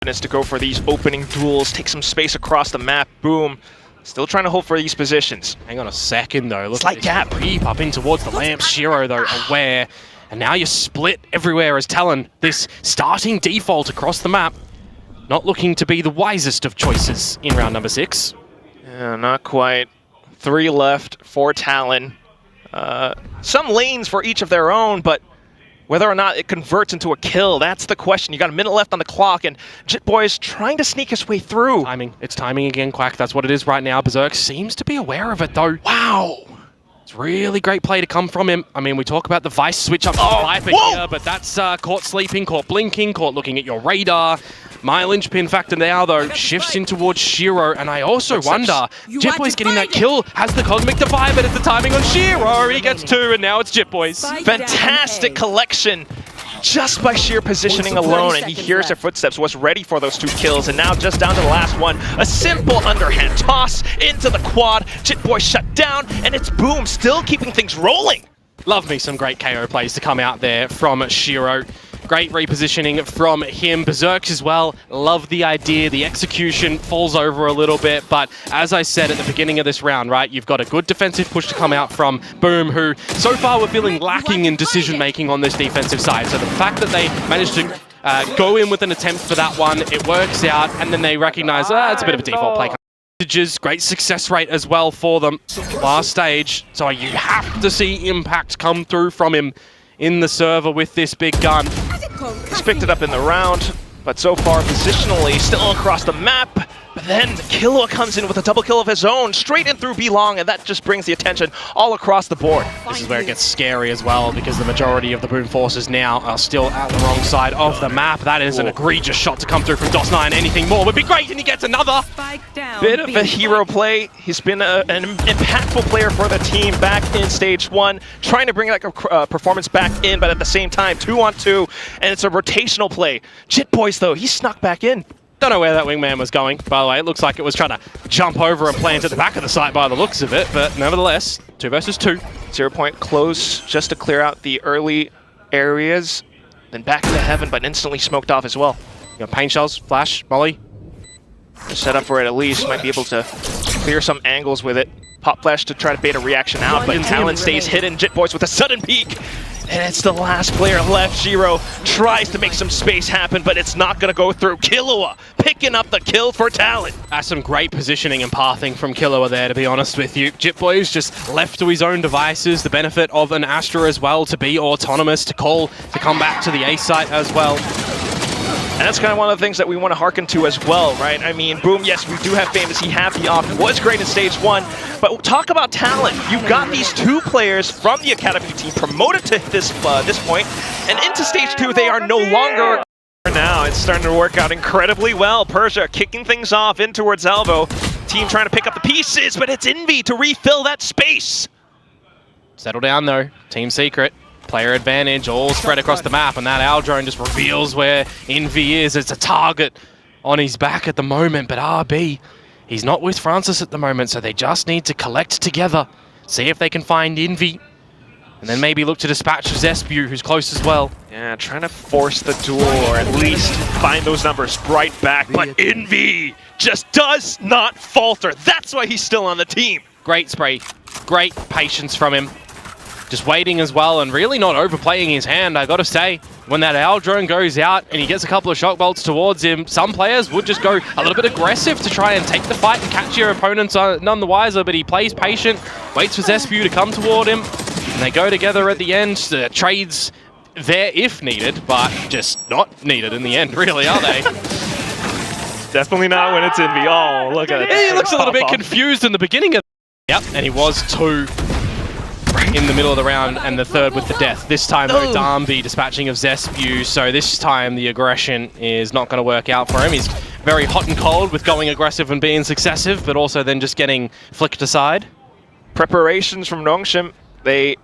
to go for these opening duels, take some space across the map. Boom. Still trying to hold for these positions. Hang on a second though. Look Slight gap. Creep up in towards the lamp. Shiro though aware. And now you're split everywhere as Talon. This starting default across the map. Not looking to be the wisest of choices in round number 6. Yeah, not quite. 3 left for Talon. Some lanes for each of their own, but whether or not it converts into a kill, that's the question. You got a minute left on the clock, and Jitboy's trying to sneak his way through. Timing. It's timing again, Quack. That's what it is right now. Berserk seems to be aware of it, though. Wow! It's really great play to come from him. I mean, we talk about the Vice switch up to Viper here, but that's caught sleeping, caught blinking, caught looking at your radar. My linchpin factor now, though, shifts in towards Shiro, and I also wonder, Jitboy's getting that kill, has the Cosmic Defy, but it's the timing on Shiro, he gets 2, and now it's Jitboy's. Fantastic collection, just by sheer positioning alone, and he hears their footsteps, was ready for those 2 kills, and now just down to the last one, a simple underhand toss into the quad, Jitboy shut down, and it's Boom, still keeping things rolling. Love me some great KO plays to come out there from Shiro. Great repositioning from him. Berserk as well. Love the idea. The execution falls over a little bit. But as I said at the beginning of this round, right, you've got a good defensive push to come out from Boom, who so far we're feeling lacking in decision-making on this defensive side. So the fact that they managed to go in with an attempt for that one, it works out, and then they recognize, it's a bit of a default play. Great success rate as well for them last stage. So you have to see impact come through from him in the server with this big gun. He's picked it up in the round, but so far positionally still across the map. But then Killua comes in with a double kill of his own, straight in through B-Long, and that just brings the attention all across the board. This is where it gets scary as well, because the majority of the Boom forces now are still at the wrong side of the map. That is an egregious shot to come through from DOS9. Anything more would be great, and he gets another. Bit of a hero play. He's been an impactful player for the team back in stage 1, trying to bring that performance back in, but at the same time, 2-on-2, and it's a rotational play. Jitboys, though, he snuck back in. Don't know where that wingman was going, by the way. It looks like it was trying to jump over and plant at the back of the site by the looks of it, but nevertheless, 2 versus 2. 0 point close just to clear out the early areas, then back to heaven, but instantly smoked off as well. You got pain shells, flash, molly. Set up for it at least, might be able to clear some angles with it. Pop flash to try to bait a reaction out, but Talon stays hidden. Jitboys with a sudden peek. And it's the last player left. Shiro tries to make some space happen, but it's not going to go through. Killua picking up the kill for Talon. That's some great positioning and pathing from Killua there, to be honest with you. Jitboy's just left to his own devices. The benefit of an Astra as well to be autonomous, to come back to the A site as well. And that's kind of one of the things that we want to hearken to as well, right? I mean, Boom, yes, we do have Famous. He had the off, was great in stage 1. But talk about talent. You've got these 2 players from the Academy team promoted to this point. And into stage 2, they are no longer. Now it's starting to work out incredibly well. Persia kicking things off in towards Elbow. Team trying to pick up the pieces, but it's Envy to refill that space. Settle down, though. Team secret. Player advantage all spread across the map, and that Owl drone just reveals where Envy is. It's a target on his back at the moment, but RB, he's not with Francis at the moment, so they just need to collect together, see if they can find Envy, and then maybe look to dispatch Zespew, who's close as well. Yeah, trying to force the duel, or at least find those numbers right back, but Envy just does not falter. That's why he's still on the team. Great spray, great patience from him. Just waiting as well and really not overplaying his hand, I gotta say. When that Owl drone goes out and he gets a couple of shock bolts towards him, some players would just go a little bit aggressive to try and take the fight and catch your opponents none the wiser, but he plays patient, waits for Zespew to come toward him, and they go together at the end. Trades there if needed, but just not needed in the end, really, are they? Definitely not when it's Envy. Oh, look at it. He looks a little bit confused in the beginning of. Yep, and he was 2. In the middle of the round, and the 3rd with the death. This time, though, Darby dispatching of Zespew, so this time the aggression is not going to work out for him. He's very hot and cold with going aggressive and being successive, but also then just getting flicked aside. Preparations from Nongshim, they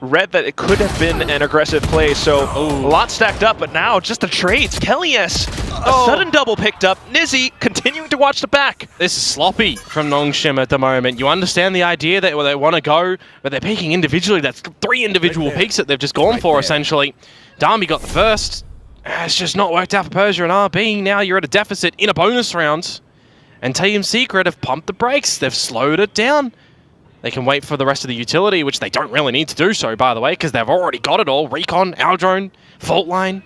read that it could have been an aggressive play, so a lot stacked up, but now just the trades. Kelly's a sudden double picked up. Nizzy continuing to watch the back. This is sloppy from Nongshim at the moment. You understand the idea that they want to go, but they're peeking individually. That's 3 individual peeks that they've just gone for, essentially. Darby got the first. It's just not worked out for Persia and RB. Now you're at a deficit in a bonus round. And Team Secret have pumped the brakes. They've slowed it down. They can wait for the rest of the utility, which they don't really need to do so, by the way, because they've already got it all. Recon, Aldrone, Fault Line.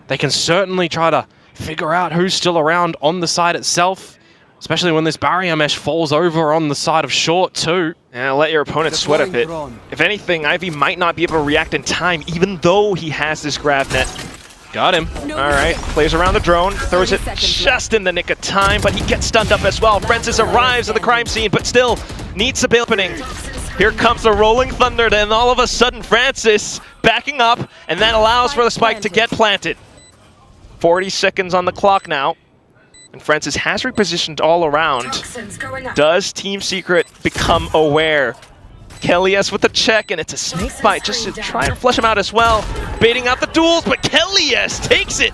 They can certainly try to figure out who's still around on the side itself, especially when this barrier mesh falls over on the side of short too. Yeah, let your opponent sweat a bit. If anything, Ivy might not be able to react in time, even though he has this grab net. Got him. All right, plays around the drone, throws it just in the nick of time, but he gets stunned up as well. Francis arrives at the crime scene, but still needs a bail opening. Here comes the Rolling Thunder, and all of a sudden Francis backing up, and that allows for the spike to get planted. 40 seconds on the clock now, and Francis has repositioned all around. Does Team Secret become aware? Kelly's with the check, and it's a snake bite just to try and flush him out as well. Baiting out the duels, but Kelly's takes it!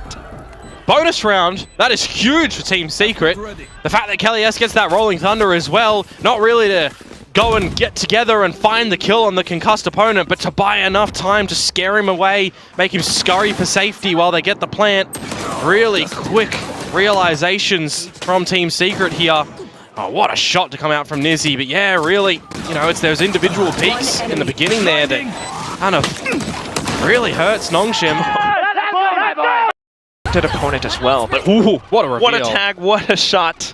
Bonus round, that is huge for Team Secret. The fact that Kelly's gets that Rolling Thunder as well, not really to go and get together and find the kill on the concussed opponent, but to buy enough time to scare him away, make him scurry for safety while they get the plant. Really quick realizations from Team Secret here. Oh, what a shot to come out from Nizzy, but yeah, really, you know, it's those individual peaks in the beginning there that kind of really hurts Nongshim. Opponent as well, but ooh, what a reveal. What a tag, what a shot.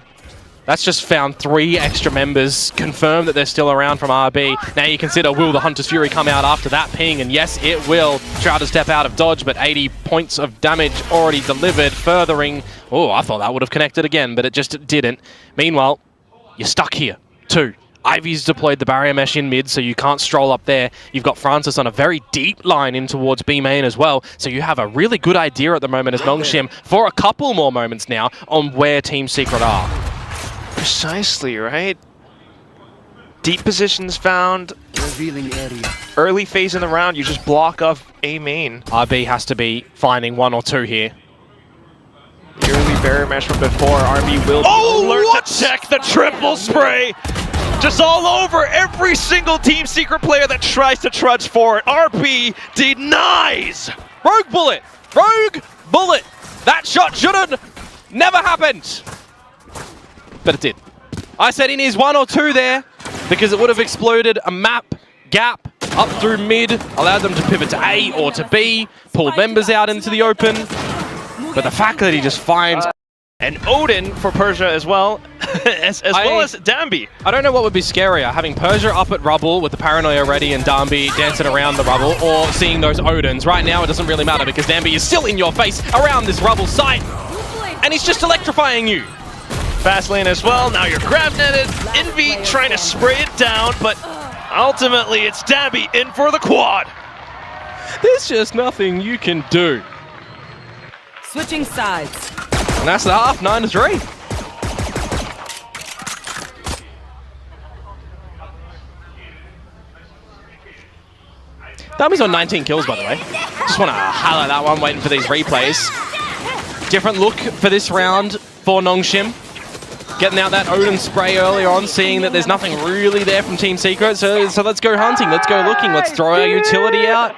That's just found 3 extra members, confirmed that they're still around from RB. Now you consider, will the Hunter's Fury come out after that ping? And yes, it will. Try to step out of dodge, but 80 points of damage already delivered, furthering. Oh, I thought that would have connected again, but it just didn't. Meanwhile, you're stuck here, too. Ivy's deployed the barrier mesh in mid, so you can't stroll up there. You've got Francis on a very deep line in towards B main as well, so you have a really good idea at the moment as Nongshim for a couple more moments now on where Team Secret are. Precisely, right? Deep positions found. Revealing area. Early phase in the round, you just block off A main. RB has to be finding 1 or 2 here. The early barrier mesh from before, RB will alert to check the triple spray. Just all over every single Team Secret player that tries to trudge forward. RB denies. Rogue bullet! Rogue bullet! That shot should have never happened. But it did. I said he needs 1 or 2 there because it would have exploded a map gap up through mid, allowed them to pivot to A or to B, pulled members out into the open. But the fact that he just finds... and Odin for Persia as well, as well as Dambi. I don't know what would be scarier, having Persia up at rubble with the paranoia ready and Dambi dancing around the rubble, or seeing those Odins. Right now it doesn't really matter because Dambi is still in your face around this rubble site, and he's just electrifying you. Fast lane as well, now you're grab netted. Envy trying to spray it down, but ultimately it's Dambi in for the quad. There's just nothing you can do. Switching sides. And that's the half, 9-3. Dambi's on 19 kills, by the way. Just want to highlight that one, waiting for these replays. Different look for this round for Nongshim. Getting out that Odin spray earlier on, seeing that there's nothing really there from Team Secret. So let's go hunting, let's go looking, let's throw our utility out.